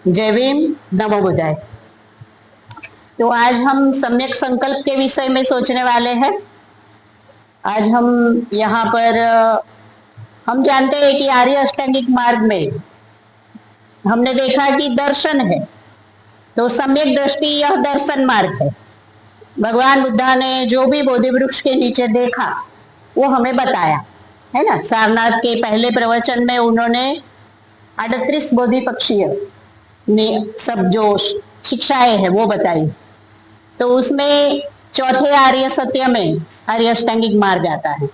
जय भीम, नमो बुद्धाय। तो आज हम सम्यक संकल्प के विषय में सोचने वाले हैं। आज हम यहाँ पर हम जानते हैं कि आर्य अष्टांगिक मार्ग में हमने देखा कि दर्शन है, तो सम्यक दृष्टि यह दर्शन मार्ग है। भगवान बुद्धा ने जो भी बोधि वृक्ष के नीचे देखा वो हमें बताया है ना। सारनाथ के पहले प्रवचन में उन्होंने 38 बोधि पक्षीय ने सब जो शिक्षाएं है वो बताई। तो उसमें चौथे आर्य सत्य में आर्य अष्टांगिक मार्ग आता है।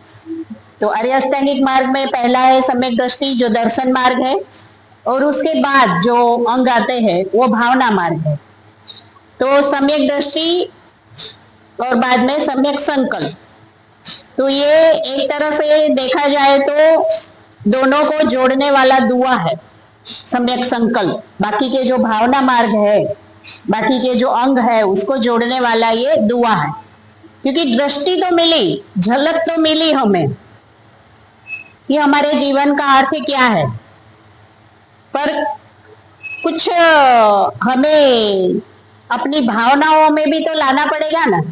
तो आर्य अष्टांगिक मार्ग में पहला है सम्यक दृष्टि जो दर्शन मार्ग है, और उसके बाद जो अंग आते हैं वो भावना मार्ग है। तो सम्यक दृष्टि और बाद में सम्यक संकल्प, तो ये एक तरह से देखा जाए तो दोनों को जोड़ने वाला दुआ है सम्यक संकल्प। बाकी के जो भावना मार्ग है, बाकी के जो अंग है उसको जोड़ने वाला ये दुआ है। क्योंकि दृष्टि तो मिली, झलक तो मिली हमें कि हमारे जीवन का अर्थ क्या है, पर कुछ हमें अपनी भावनाओं में भी तो लाना पड़ेगा ना।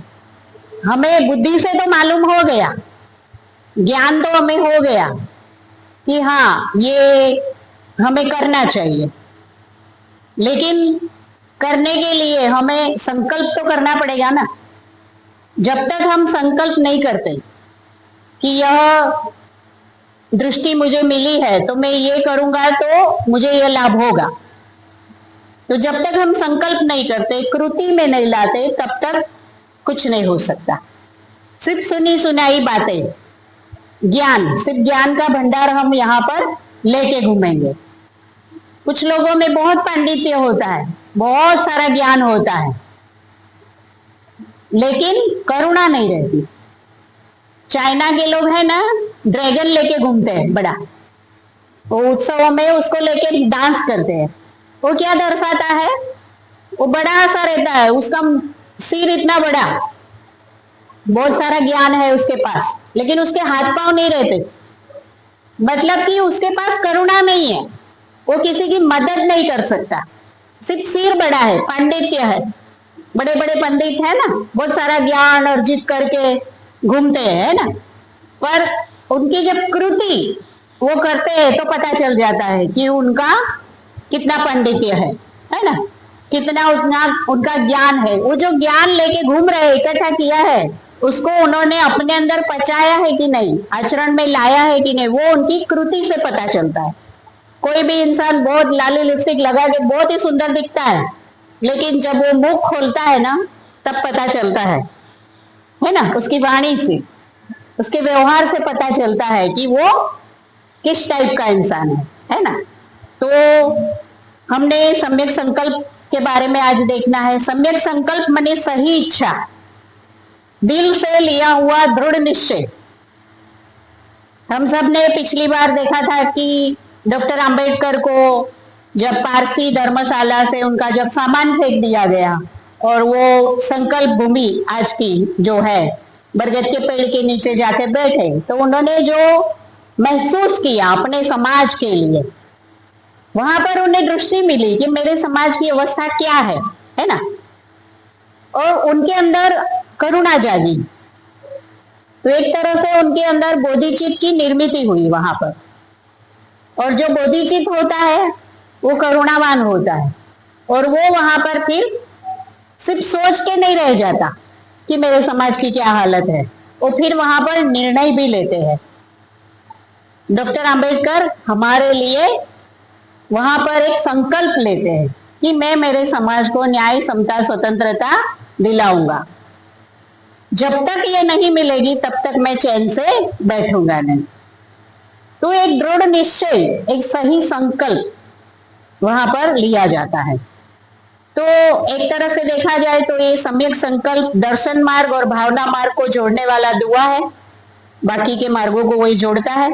हमें बुद्धि से तो मालूम हो गया, ज्ञान तो हमें हो गया कि हाँ ये हमें करना चाहिए, लेकिन करने के लिए हमें संकल्प तो करना पड़ेगा ना। जब तक हम संकल्प नहीं करते कि यह दृष्टि मुझे मिली है तो मैं ये करूंगा तो मुझे यह लाभ होगा, तो जब तक हम संकल्प नहीं करते, कृति में नहीं लाते, तब तक कुछ नहीं हो सकता। सिर्फ सुनी सुनाई बातें, ज्ञान, सिर्फ ज्ञान का भंडार हम यहाँ पर लेके घूमेंगे। कुछ लोगों में बहुत पांडित्य होता है, बहुत सारा ज्ञान होता है, लेकिन करुणा नहीं रहती। चाइना के लोग है ना, ड्रैगन लेके घूमते हैं बड़ा, वो उत्सवों में उसको लेके डांस करते हैं। वो क्या दर्शाता है, वो बड़ा सा रहता है, उसका सिर इतना बड़ा, बहुत सारा ज्ञान है उसके पास, लेकिन उसके हाथ पांव नहीं रहते। मतलब कि उसके पास करुणा नहीं है, वो किसी की मदद नहीं कर सकता। सिर्फ सिर बड़ा है, पांडित्य है, बड़े बड़े पंडित है ना, बहुत सारा ज्ञान अर्जित करके घूमते हैं है ना, पर उनकी जब कृति वो करते हैं तो पता चल जाता है कि उनका कितना पांडित्य है ना, कितना उनका ज्ञान है। वो जो ज्ञान लेके घूम रहे, इकट्ठा किया है, उसको उन्होंने अपने अंदर पचाया है कि नहीं, आचरण में लाया है कि नहीं, वो उनकी कृति से पता चलता है। कोई भी इंसान बहुत लाली लिपस्टिक लगा के बहुत ही सुंदर दिखता है, लेकिन जब वो मुंह खोलता है ना तब पता चलता है ना, उसकी वाणी से, उसके व्यवहार से पता चलता है कि वो किस टाइप का इंसान है ना। तो हमने सम्यक संकल्प के बारे में आज देखना है। सम्यक संकल्प माने सही इच्छा, दिल से लिया हुआ दृढ़ निश्चय। हम सब ने पिछली बार देखा था कि डॉक्टर अंबेडकर को जब पारसी धर्मशाला से उनका जब सामान फेंक दिया गया और वो संकल्प भूमि आज की जो है बरगद के पेड़ के नीचे जाके बैठे, तो उन्होंने जो महसूस किया अपने समाज के लिए, वहां पर उन्हें दृष्टि मिली कि मेरे समाज की अवस्था क्या है ना, और उनके अंदर करुणा जागी। तो एक तरह से उनके अंदर बोधिचित्त की निर्मित हुई वहां पर, और जो बोधिचित्त होता है वो करुणावान होता है, और वो वहां पर फिर सिर्फ सोच के नहीं रह जाता कि मेरे समाज की क्या हालत है, वो फिर वहां पर निर्णय भी लेते हैं। डॉक्टर अंबेडकर हमारे लिए वहां पर एक संकल्प लेते हैं कि मैं मेरे समाज को न्याय, समता, स्वतंत्रता दिलाऊंगा। जब तक ये नहीं मिलेगी तब तक मैं चैन से बैठूंगा नहीं। तो एक दृढ़ निश्चय, एक सही संकल्प वहां पर लिया जाता है। तो एक तरह से देखा जाए तो ये सम्यक संकल्प दर्शन मार्ग और भावना मार्ग को जोड़ने वाला दुआ है, बाकी के मार्गों को वही जोड़ता है।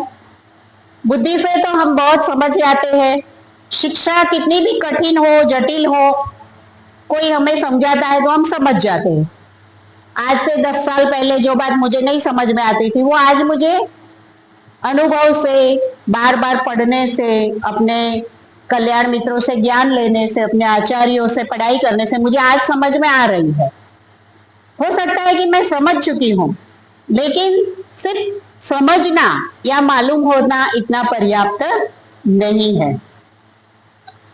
बुद्धि से तो हम बहुत समझ जाते हैं, शिक्षा कितनी भी कठिन हो, जटिल हो, कोई हमें समझाता है तो हम समझ जाते हैं। आज से 10 साल पहले जो बात मुझे नहीं समझ में आती थी, वो आज मुझे अनुभव से, बार बार पढ़ने से, अपने कल्याण मित्रों से ज्ञान लेने से, अपने आचार्यों से पढ़ाई करने से मुझे आज समझ में आ रही है। हो सकता है कि मैं समझ चुकी हूं, लेकिन सिर्फ समझना या मालूम होना इतना पर्याप्त नहीं है,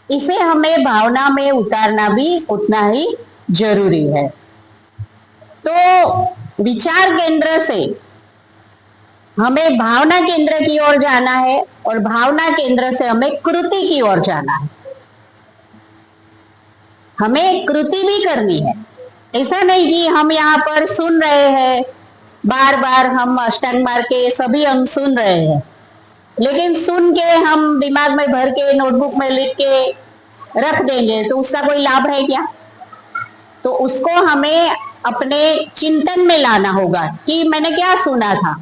इसे हमें भावना में उतारना भी उतना ही जरूरी है। तो विचार केंद्र से हमें भावना केंद्र की ओर जाना है और भावना केंद्र से हमें कृति की ओर जाना है। हमें कृति भी करनी है। ऐसा नहीं कि हम यहाँ पर सुन रहे हैं, बार बार हम अष्टांग मार्ग के सभी अंग सुन रहे हैं, लेकिन सुन के हम दिमाग में भर के नोटबुक में लिख के रख देंगे तो उसका कोई लाभ है क्या? तो उसको हमें अपने चिंतन में लाना होगा कि मैंने क्या सुना था,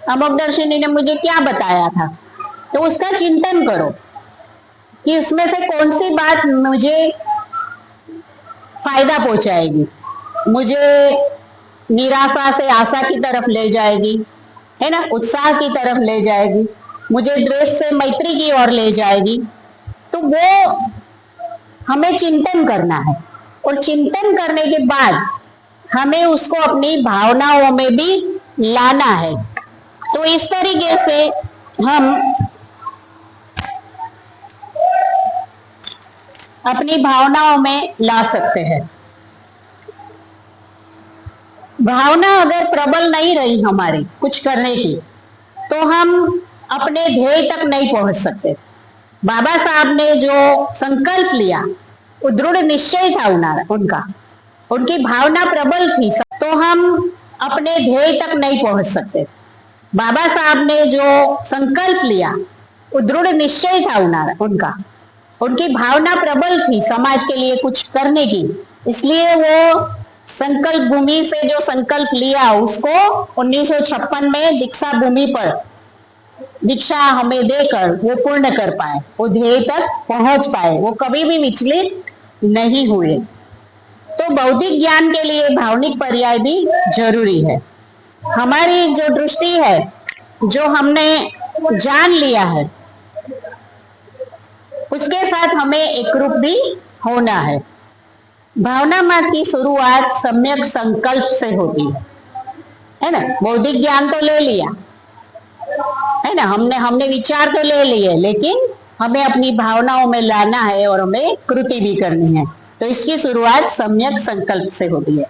अमोघदर्शिनी ने मुझे क्या बताया था। तो उसका चिंतन करो कि उसमें से कौन सी बात मुझे फायदा पहुंचाएगी, मुझे निराशा से आशा की तरफ ले जाएगी, है ना, उत्साह की तरफ ले जाएगी, मुझे द्वेष से मैत्री की ओर ले जाएगी। तो वो हमें चिंतन करना है और चिंतन करने के बाद हमें उसको अपनी भावनाओं में भी लाना है। तो इस तरीके से हम अपनी भावनाओं में ला सकते हैं। भावना अगर प्रबल नहीं रही हमारी कुछ करने की, तो हम अपने ध्येय तक नहीं पहुंच सकते। बाबा साहब ने जो संकल्प लिया वो दृढ़ निश्चय था उनका, उनकी भावना प्रबल थी, तो हम अपने ध्येय तक नहीं पहुंच सकते। बाबा साहब ने जो संकल्प लिया वो दृढ़ निश्चय था उनका, उनकी भावना प्रबल थी समाज के लिए कुछ करने की, इसलिए वो संकल्प भूमि से जो संकल्प लिया उसको 1956 में दीक्षा भूमि पर दीक्षा हमें देकर वो पूर्ण कर पाए, वो ध्येय तक पहुंच पाए, वो कभी भी विचलित नहीं हुए। तो बौद्धिक ज्ञान के लिए भावनिक पर्याय भी जरूरी है। हमारी जो दृष्टि है, जो हमने जान लिया है, उसके साथ हमें एकरूप भी होना है। भावना मार्ग की शुरुआत सम्यक संकल्प से होती है ना। बौद्धिक ज्ञान तो ले लिया है ना, हमने विचार तो ले लिए, लेकिन हमें अपनी भावनाओं में लाना है और हमें कृति भी करनी है। तो इसकी शुरुआत सम्यक संकल्प से होती है।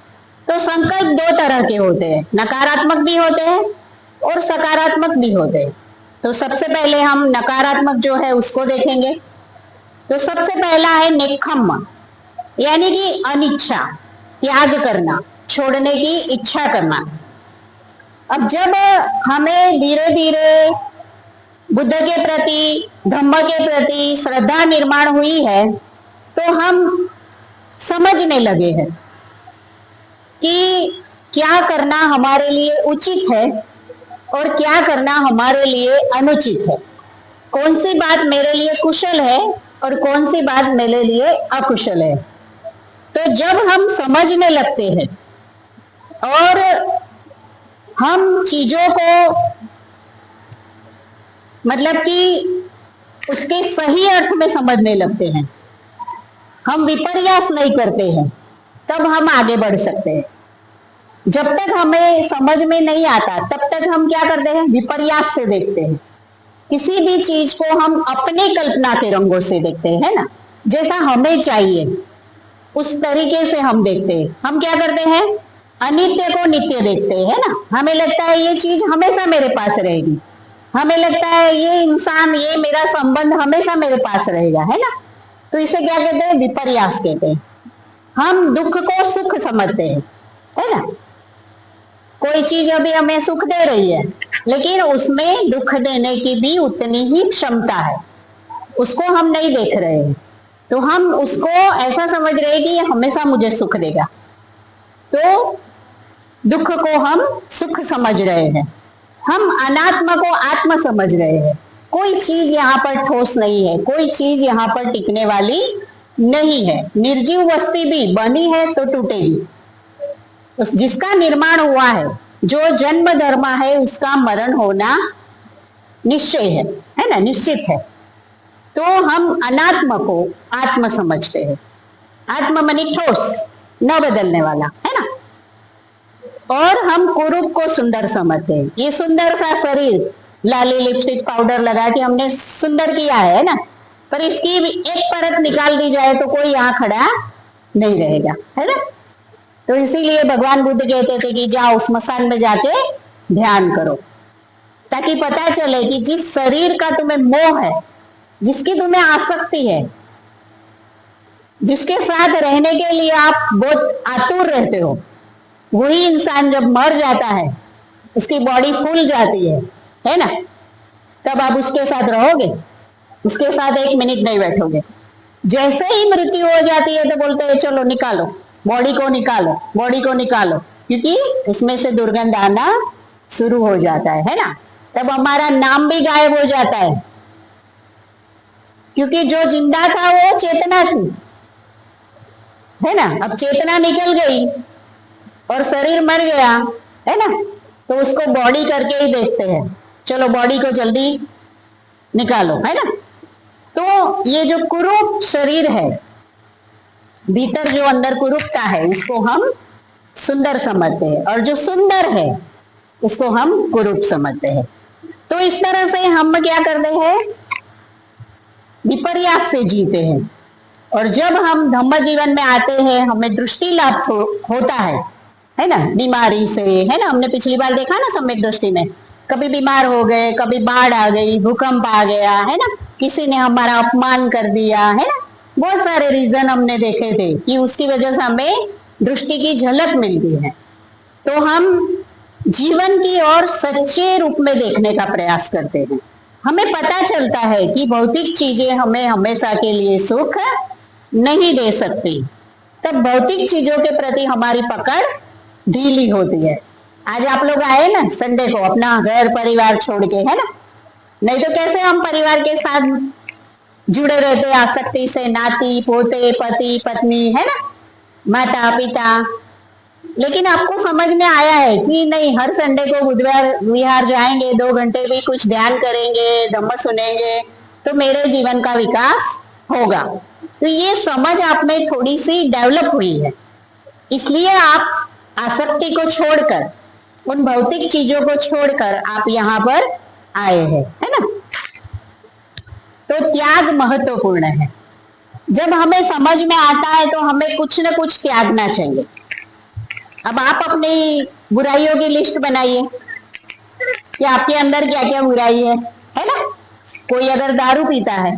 तो संकल्प दो तरह के होते हैं, नकारात्मक भी होते हैं और सकारात्मक भी होते हैं। तो सबसे पहले हम नकारात्मक जो है उसको देखेंगे। तो सबसे पहला है नेक्खम्म, यानी कि अनिच्छा, त्याग करना, छोड़ने की इच्छा करना। अब जब हमें धीरे धीरे बुद्ध के प्रति, धम्म के प्रति श्रद्धा निर्माण हुई है, तो हम समझने लगे हैं कि क्या करना हमारे लिए उचित है और क्या करना हमारे लिए अनुचित है, कौन सी बात मेरे लिए कुशल है और कौन सी बात मेरे लिए अकुशल है। तो जब हम समझने लगते हैं और हम चीजों को मतलब कि उसके सही अर्थ में समझने लगते हैं, हम विपर्यास नहीं करते हैं, तब हम आगे बढ़ सकते हैं। जब तक हमें समझ में नहीं आता तब तक हम क्या करते हैं, विपर्यास से देखते हैं। किसी भी चीज को हम अपने कल्पना के रंगों से देखते हैं, है ना, जैसा हमें चाहिए उस तरीके से हम देखते हैं। हम क्या करते हैं, अनित्य को नित्य देखते हैं ना। हमें लगता है ये चीज हमेशा मेरे पास रहेगी, हमें लगता है ये इंसान, ये मेरा संबंध हमेशा मेरे पास रहेगा, है ना। तो इसे क्या कहते हैं, विपर्यास कहते हैं। हम दुख को सुख समझते हैं, है ना। कोई चीज अभी हमें सुख दे रही है, लेकिन उसमें दुख देने की भी उतनी ही क्षमता है, उसको हम नहीं देख रहे हैं। तो हम उसको ऐसा समझ रहे हैं कि ये हमेशा मुझे सुख देगा, तो दुख को हम सुख समझ रहे हैं। हम अनात्मा को आत्मा समझ रहे हैं। कोई चीज यहाँ पर ठोस नहीं है, कोई चीज यहाँ पर टिकने वाली नहीं है। निर्जीव वस्तु भी बनी है तो टूटेगी, जिसका निर्माण हुआ है, जो जन्म धर्म है, उसका मरण होना निश्चय है ना, निश्चित है। तो हम अनात्म को आत्म समझते हैं। आत्म मनी ठोस, न बदलने वाला, है ना। और हम कुरूप को सुंदर समझते हैं। ये सुंदर सा शरीर, लाली लिपस्टिक पाउडर लगा के हमने सुंदर किया है ना, पर इसकी एक परत निकाल दी जाए तो कोई यहाँ खड़ा नहीं रहेगा, है ना। तो इसीलिए भगवान बुद्ध कहते थे कि जाओ स्मशान में जाके ध्यान करो, ताकि पता चले कि जिस शरीर का तुम्हें मोह है, जिसकी तुम्हें आसक्ति है, जिसके साथ रहने के लिए आप बहुत आतुर रहते हो, वही इंसान जब मर जाता है, उसकी बॉडी फूल जाती है ना, तब आप उसके साथ रहोगे, उसके साथ एक मिनट नहीं बैठोगे। जैसे ही मृत्यु हो जाती है तो बोलते हैं चलो निकालो, बॉडी को निकालो, बॉडी को निकालो, क्योंकि उसमें से दुर्गंध आना शुरू हो जाता है ना। तब हमारा नाम भी गायब हो जाता है, क्योंकि जो जिंदा था वो चेतना थी, है ना। अब चेतना निकल गई और शरीर मर गया, है ना, तो उसको बॉडी करके ही देखते हैं, चलो बॉडी को जल्दी निकालो, है ना। तो ये जो कुरूप शरीर है, भीतर जो अंदर कुरूपता है, उसको हम सुंदर समझते हैं, और जो सुंदर है उसको हम कुरूप समझते हैं। तो इस तरह से हम क्या करते हैं, विपर्यास से जीते हैं। और जब हम धम्म जीवन में आते हैं, हमें दृष्टि लाभ होता है ना, बीमारी से, है ना। हमने पिछली बार देखा ना सम्यक दृष्टि में, कभी बीमार हो गए, कभी बाढ़ आ गई, भूकंप आ गया, है ना, किसी ने हमारा अपमान कर दिया, है ना। बहुत सारे रीजन हमने देखे थे कि उसकी वजह से हमें दृष्टि की झलक मिलती है। तो हम जीवन की ओर सच्चे रूप में देखने का प्रयास करते हैं। हमें पता चलता है कि भौतिक चीजें हमें हमेशा के लिए सुख नहीं दे सकती, तब भौतिक चीजों के प्रति हमारी पकड़ ढीली होती है। आज आप लोग आए ना संडे को अपना घर परिवार छोड़ के, है ना, नहीं तो कैसे हम परिवार के साथ जुड़े रहते आसक्ति से, नाती पोते, पति पत्नी, है ना, माता पिता। लेकिन आपको समझ में आया है कि नहीं, हर संडे को बुधवार विहार जाएंगे, 2 घंटे भी कुछ ध्यान करेंगे, धम्म सुनेंगे, तो मेरे जीवन का विकास होगा। तो ये समझ आप में थोड़ी सी डेवलप हुई है, इसलिए आप आसक्ति को छोड़कर, उन भौतिक चीजों को छोड़कर आप यहाँ पर आए हैं, है ना। तो त्याग महत्वपूर्ण है। जब हमें समझ में आता है तो हमें कुछ न कुछ त्यागना चाहिए। अब आप अपनी बुराइयों की लिस्ट बनाइए कि आपके अंदर क्या क्या बुराई है ना। कोई अगर दारू पीता है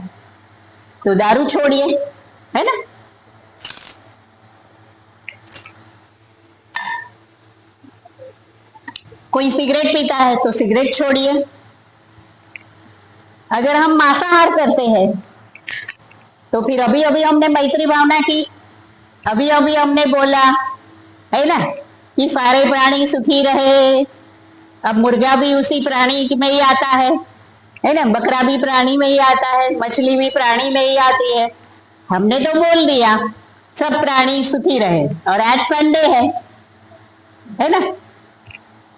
तो दारू छोड़िए, है ना। कोई सिगरेट पीता है तो सिगरेट छोड़िए। अगर हम मांसाहार करते हैं तो फिर अभी अभी हमने मैत्री भावना की, अभी अभी हमने बोला, है ना, कि सारे प्राणी सुखी रहे। अब मुर्गा भी उसी प्राणी में ही आता है ना, बकरा भी प्राणी में ही आता है, मछली भी प्राणी में ही आती है। हमने तो बोल दिया सब प्राणी सुखी रहे, और आज संडे है ना,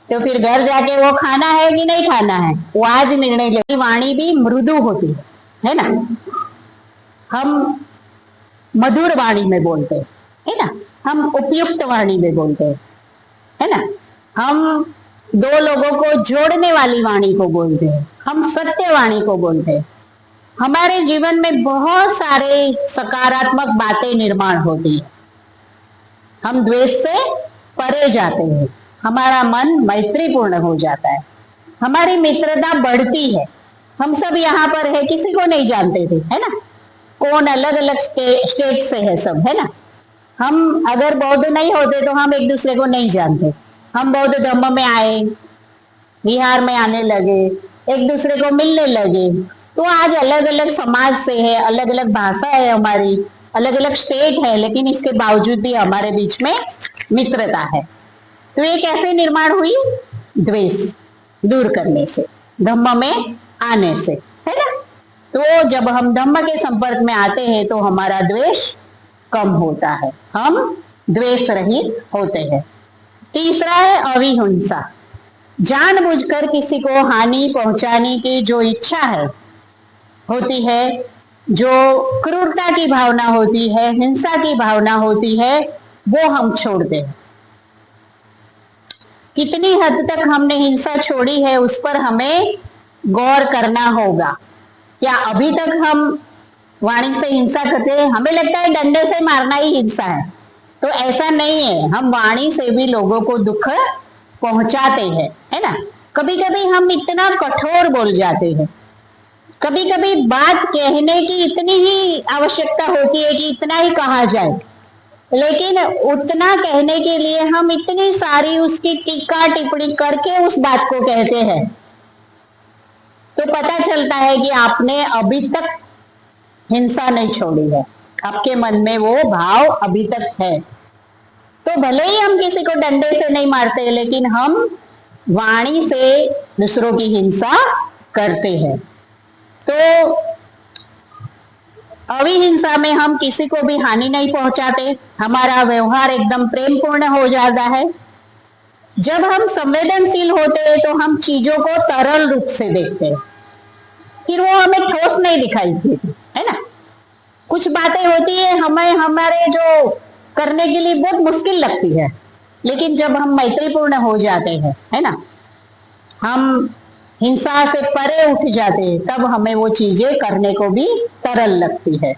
तो फिर घर जाके वो खाना है कि नहीं खाना है, वो आज निर्णय ले। वाणी भी मृदु होती है ना। हम मधुर वाणी में बोलते हैं, है ना, हम उपयुक्त वाणी में बोलते हैं, है ना। हम 2 लोगों को जोड़ने वाली वाणी को बोलते हैं, हम सत्य वाणी को बोलते हैं। हमारे जीवन में बहुत सारे सकारात्मक बातें निर्माण होती है। हम द्वेष से परे जाते हैं, हमारा मन मैत्रीपूर्ण हो जाता है, हमारी मित्रता बढ़ती है। हम सब यहाँ पर है, किसी को नहीं जानते थे, है ना, कौन अलग अलग स्टेट से है सब, है ना। हम अगर बौद्ध नहीं होते तो हम एक दूसरे को नहीं जानते। हम बौद्ध धम्म में आए, बिहार में आने लगे, एक दूसरे को मिलने लगे, तो आज अलग अलग समाज से है, अलग अलग भाषा है हमारी, अलग अलग स्टेट है, लेकिन इसके बावजूद भी हमारे बीच में मित्रता है। तो ये कैसे निर्माण हुई? द्वेष दूर करने से, धम्म में आने से, है ना। तो जब हम धम्म के संपर्क में आते हैं तो हमारा द्वेष कम होता है, हम द्वेष रहित होते हैं। तीसरा है अविहिंसा। जानबूझकर किसी को हानि पहुंचाने की जो इच्छा है होती है, जो क्रूरता की भावना होती है, हिंसा की भावना होती है, वो हम छोड़ते हैं। कितनी हद तक हमने हिंसा छोड़ी है उस पर हमें गौर करना होगा। क्या अभी तक हम वाणी से हिंसा करते हैं? हमें लगता है डंडे से मारना ही हिंसा है, तो ऐसा नहीं है। हम वाणी से भी लोगों को दुख पहुंचाते हैं, है ना। कभी कभी हम इतना कठोर बोल जाते हैं, कभी कभी बात कहने की इतनी ही आवश्यकता होती है कि इतना ही कहा जाए, लेकिन उतना कहने के लिए हम इतनी सारी उसकी टीका टिप्पणी करके उस बात को कहते हैं, तो पता चलता है कि आपने अभी तक हिंसा नहीं छोड़ी है, आपके मन में वो भाव अभी तक है। तो भले ही हम किसी को डंडे से नहीं मारते, लेकिन हम वाणी से दूसरों की हिंसा करते हैं। तो अविहिंसा में हम किसी को भी हानि नहीं पहुंचाते, हमारा व्यवहार एकदम प्रेम पूर्ण हो जाता है। जब हम संवेदनशील होते हैं तो हम चीजों को तरल रूप से देखते हैं, फिर वो हमें ठोस नहीं दिखाई देती, है ना। कुछ बातें होती है हमें हमारे जो करने के लिए बहुत मुश्किल लगती है, लेकिन जब हम मैत्रीपूर्ण हो जाते हैं, है ना, हम हिंसा से परे उठ जाते हैं, तब हमें वो चीजें करने को भी तरल लगती है।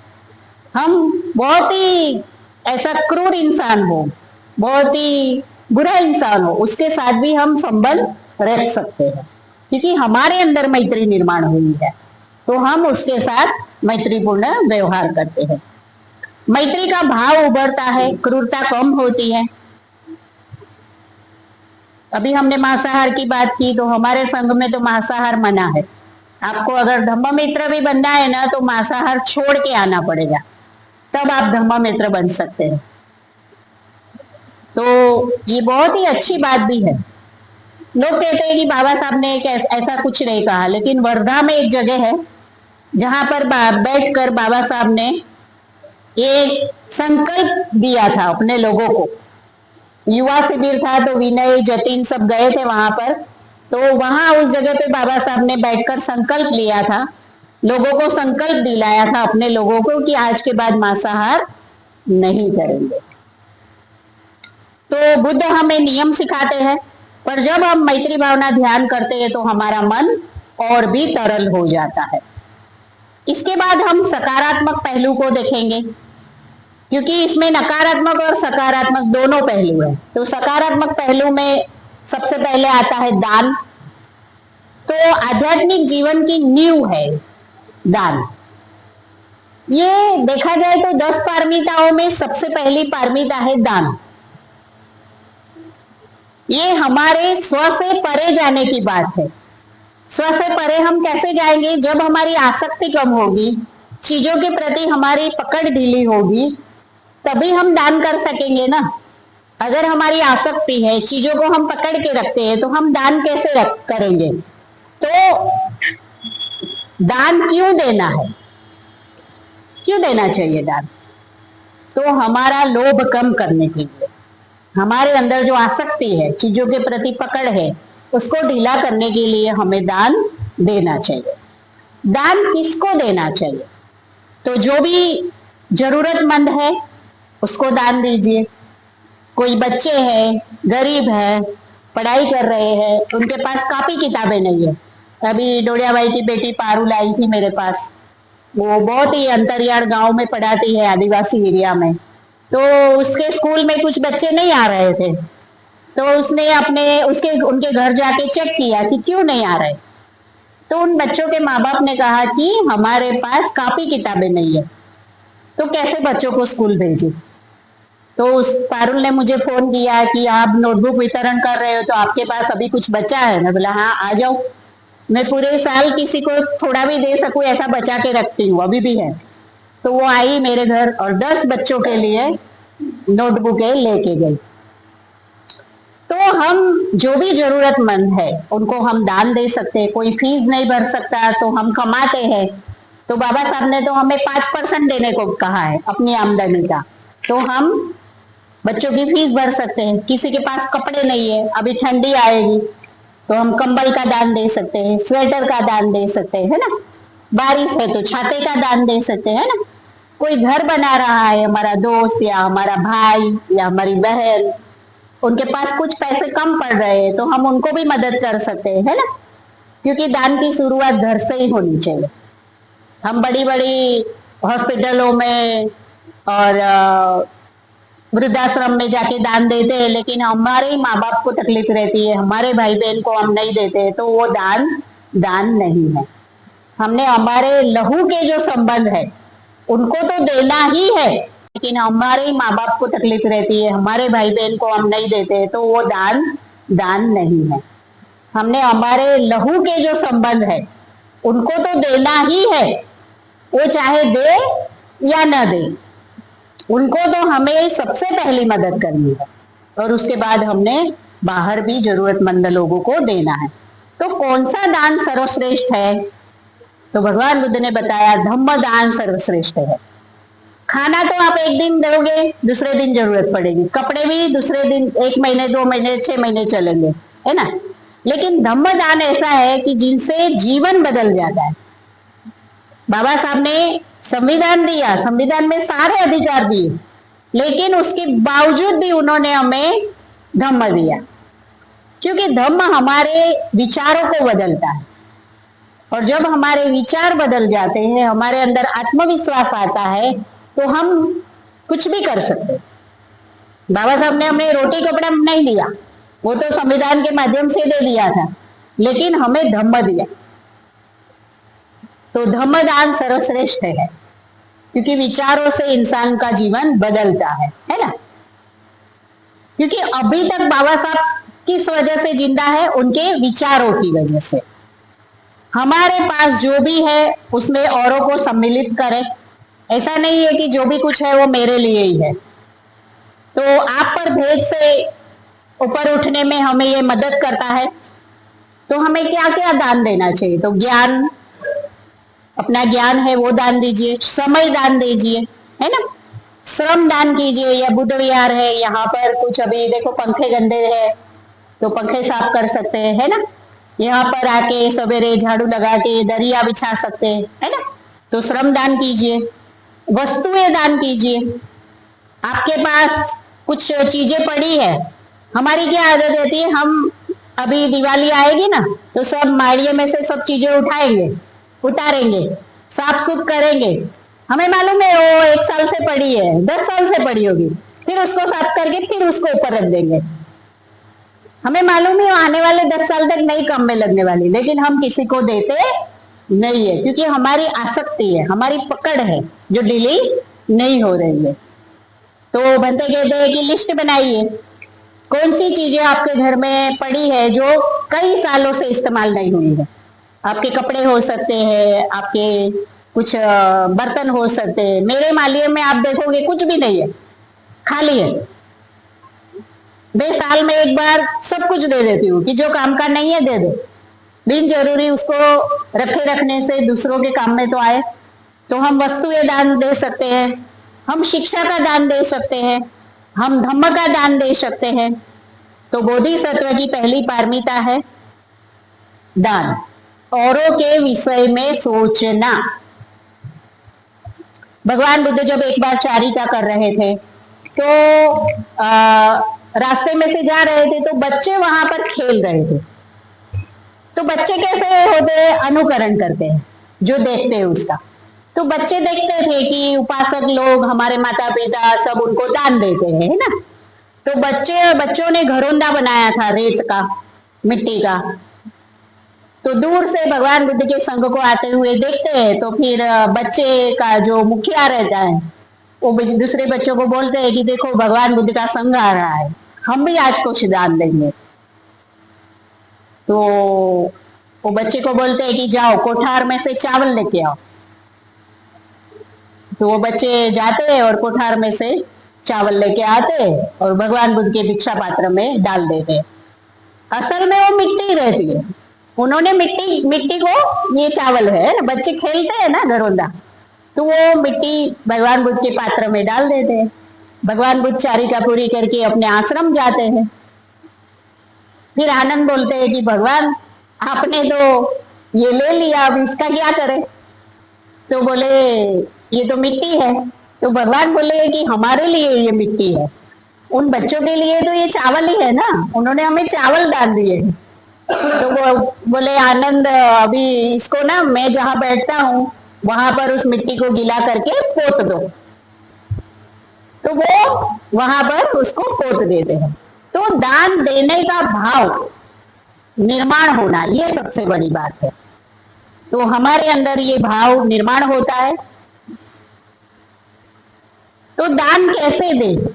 हम बहुत ही ऐसा क्रूर इंसान हो, बहुत ही बुरा इंसान हो, उसके साथ भी हम संबंध रख सकते हैं, क्योंकि हमारे अंदर मैत्री निर्माण हुई है, तो हम उसके साथ मैत्रीपूर्ण व्यवहार करते हैं। मैत्री का भाव उभरता है, क्रूरता कम होती है। अभी हमने मांसाहार की बात की, तो हमारे संघ में तो मांसाहार मना है। आपको अगर धम्म मित्र भी बनना है ना, तो मांसाहार छोड़ के आना पड़ेगा, तब आप धम्म मित्र बन सकते हैं। तो ये बहुत ही अच्छी बात भी है। लोग कहते हैं कि बाबा साहब ने एक ऐसा कुछ नहीं कहा, लेकिन वर्धा में एक जगह है जहां पर बैठकर बाबा साहब ने एक संकल्प दिया था अपने लोगों को। युवा शिविर था, तो विनय जतिन सब गए थे वहां पर, तो वहां उस जगह पे बाबा साहब ने बैठकर संकल्प लिया था, लोगों को संकल्प दिलाया था अपने लोगों को कि आज के बाद मांसाहार नहीं करेंगे। तो बुद्ध हमें नियम सिखाते हैं, पर जब हम मैत्री भावना ध्यान करते हैं तो हमारा मन और भी तरल हो जाता है। इसके बाद हम सकारात्मक पहलू को देखेंगे, क्योंकि इसमें नकारात्मक और सकारात्मक दोनों पहलू हैं। तो सकारात्मक पहलू में सबसे पहले आता है दान। तो आध्यात्मिक जीवन की नींव है दान। ये देखा जाए तो 10 पारमिताओं में सबसे पहली पारमिता है दान। ये हमारे स्व से परे जाने की बात है। स्व से परे हम कैसे जाएंगे? जब हमारी आसक्ति कम होगी, चीजों के प्रति हमारी पकड़ ढीली होगी, तभी हम दान कर सकेंगे ना। अगर हमारी आसक्ति है, चीजों को हम पकड़ के रखते हैं, तो हम दान कैसे करेंगे? तो दान क्यों देना है, क्यों देना चाहिए दान? तो हमारा लोभ कम करने के लिए, हमारे अंदर जो आसक्ति है, चीजों के प्रति पकड़ है, उसको ढीला करने के लिए हमें दान देना चाहिए। दान किसको देना चाहिए? तो जो भी जरूरतमंद है उसको दान दीजिए। कोई बच्चे हैं, गरीब है, पढ़ाई कर रहे हैं, उनके पास कापी किताबें नहीं है। अभी डोडिया भाई की बेटी पारुल आई थी मेरे पास, वो बहुत ही अंतरियाड़ गांव में पढ़ाती है, आदिवासी एरिया में। तो उसके स्कूल में कुछ बच्चे नहीं आ रहे थे, तो उसने उनके घर जाके चेक किया कि क्यों नहीं आ रहे। तो उन बच्चों के माँ बाप ने कहा कि हमारे पास कापी किताबें नहीं है, तो कैसे बच्चों को स्कूल भेजे। तो उस पारुल ने मुझे फोन किया कि आप नोटबुक वितरण कर रहे हो, तो आपके पास अभी कुछ बचा है? मैं बोला हाँ आ जाओ, मैं पूरे साल किसी को थोड़ा भी दे सकूं ऐसा बचा के रखती हूँ, अभी भी है। तो वो आई मेरे घर और 10 बच्चों के लिए नोटबुकें लेके गई। तो हम जो भी जरूरतमंद है उनको हम दान दे सकते हैं। कोई फीस नहीं भर सकता तो हम कमाते हैं, तो बाबा साहब ने तो हमें 5% देने को कहा है अपनी आमदनी का, तो हम बच्चों की फीस भर सकते हैं। किसी के पास कपड़े नहीं है, अभी ठंडी आएगी, तो हम कंबल का दान दे सकते हैं, स्वेटर का दान दे सकते हैं, है ना। बारिश है तो छाते का दान दे सकते हैं ना। कोई घर बना रहा है, हमारा दोस्त या हमारा भाई या हमारी बहन, उनके पास कुछ पैसे कम पड़ रहे हैं तो हम उनको भी मदद कर सकते हैं, है ना। क्योंकि दान की शुरुआत घर से ही होनी चाहिए। हम बड़ी बड़ी हॉस्पिटलों में और वृद्धाश्रम में जाके दान देते हैं, लेकिन हमारे ही माँ बाप को तकलीफ रहती है, हमारे भाई बहन को हम नहीं देते, तो वो दान दान नहीं है। हमने हमारे लहू के जो संबंध है उनको तो देना ही है, लेकिन हमारे ही माँ बाप को तकलीफ रहती है, हमारे भाई बहन को हम नहीं देते, तो वो दान दान नहीं है। हमने हमारे लहू के जो संबंध है उनको तो देना ही है, वो चाहे दे या न दे, उनको तो हमें सबसे पहली मदद करनी है, और उसके बाद हमने बाहर भी जरूरतमंद लोगों को देना है। तो कौन सा दान सर्वश्रेष्ठ है? तो भगवान बुद्ध ने बताया धम्म दान सर्वश्रेष्ठ है। खाना तो आप एक दिन दोगे, दूसरे दिन जरूरत पड़ेगी, कपड़े भी दूसरे दिन, 1 महीने 2 महीने 6 महीने चलेंगे, है ना। लेकिन धम्म दान ऐसा है कि जिनसे जीवन बदल जाता है। बाबा साहब ने संविधान दिया, संविधान में सारे अधिकार दिए, लेकिन उसके बावजूद भी उन्होंने हमें धम्म दिया, क्योंकि धम्म हमारे विचारों को बदलता है, और जब हमारे विचार बदल जाते हैं, हमारे अंदर आत्मविश्वास आता है, तो हम कुछ भी कर सकते हैं। बाबा साहब ने हमें रोटी कपड़ा नहीं दिया, वो तो संविधान के माध्यम से दे दिया था, लेकिन हमें धम्म दिया। तो धम्म दान सर्वश्रेष्ठ है, क्योंकि विचारों से इंसान का जीवन बदलता है ना। क्योंकि अभी तक बाबा साहब किस वजह से जिंदा है? उनके विचारों की वजह से। हमारे पास जो भी है उसमें औरों को सम्मिलित करें। ऐसा नहीं है कि जो भी कुछ है वो मेरे लिए ही है। तो आप पर भेद से ऊपर उठने में हमें ये मदद करता है। तो हमें क्या क्या दान देना चाहिए? तो ज्ञान, अपना ज्ञान है वो दान दीजिए, समय दान दीजिए, है ना, श्रम दान कीजिए। या बुद्ध विहार है, यहाँ पर कुछ अभी देखो पंखे गंदे हैं तो पंखे साफ कर सकते हैं, है ना। यहाँ पर आके सवेरे झाड़ू लगा के दरिया बिछा सकते हैं, है ना। तो श्रम दान कीजिए, वस्तुएं दान कीजिए। आपके पास कुछ चीजें पड़ी है, हमारी क्या आदत रहती है, हम अभी दिवाली आएगी ना तो सब माड़िए में से सब चीजें उठाएंगे, उतारेंगे, साफ सुफ करेंगे। हमें मालूम है वो 1 साल से पड़ी है, 10 साल से पड़ी होगी, फिर उसको साफ करके फिर उसको ऊपर रख देंगे। हमें मालूम है आने वाले 10 साल तक नहीं काम में लगने वाली, लेकिन हम किसी को देते नहीं है, क्योंकि हमारी आसक्ति है, हमारी पकड़ है जो डिली नहीं हो रही है। तो बनते कहते हैं कि लिस्ट बनाइए, कौन सी चीजें आपके घर में पड़ी है जो कई सालों से इस्तेमाल नहीं हुई है। आपके कपड़े हो सकते हैं, आपके कुछ बर्तन हो सकते हैं। मेरे मालिये में आप देखोगे कुछ भी नहीं है, खाली है। मैं साल में एक बार सब कुछ दे देती हूँ कि जो काम का नहीं है दे दो, बिन जरूरी उसको रखे रखने से दूसरों के काम में तो आए। तो हम वस्तुएं दान दे सकते हैं, हम शिक्षा का दान दे सकते हैं, हम धम्म का दान दे सकते हैं। तो बोधिसत्व की पहली पारमिता है दान, औरों के विषय में सोचना। भगवान बुद्ध जब एक बार चारिका कर रहे थे तो रास्ते में से जा रहे थे, तो बच्चे वहां पर खेल रहे थे। तो बच्चे कैसे होते हैं? अनुकरण करते हैं जो देखते हैं उसका। तो बच्चे देखते थे कि उपासक लोग, हमारे माता पिता सब उनको दान देते हैं, है ना। तो बच्चों ने घरोंदा बनाया था रेत का, मिट्टी का। तो दूर से भगवान बुद्ध के संघ को आते हुए देखते हैं, तो फिर बच्चे का जो मुखिया रहता है वो दूसरे बच्चों को बोलते हैं कि देखो भगवान बुद्ध का संघ आ रहा है, हम भी आज कुछ दान देंगे। तो वो बच्चे को बोलते हैं कि जाओ कोठार में से चावल लेके आओ। तो वो बच्चे जाते हैं और कोठार में से चावल लेके आते हैं और भगवान बुद्ध के भिक्षा पात्र में डाल देते हैं। असल में वो मिट्टी रहती है, उन्होंने मिट्टी को, ये चावल है ना, बच्चे खेलते हैं ना घरोंदा, तो वो मिट्टी भगवान बुद्ध के पात्र में डाल देते हैं। भगवान बुद्ध चारिका पूरी करके अपने आश्रम जाते हैं। फिर आनंद बोलते हैं कि भगवान आपने तो ये ले लिया, अब इसका क्या करें। तो बोले ये तो मिट्टी है। तो भगवान बोले कि हमारे लिए ये मिट्टी है, उन बच्चों के लिए तो ये चावल ही है ना, उन्होंने हमें चावल दान दिए। तो वो बोले आनंद, अभी इसको ना मैं जहां बैठता हूँ वहां पर उस मिट्टी को गीला करके पोत दो। तो वो वहां पर उसको पोत देते हैं। तो दान देने का भाव निर्माण होना, ये सबसे बड़ी बात है। तो हमारे अंदर ये भाव निर्माण होता है। तो दान कैसे दे?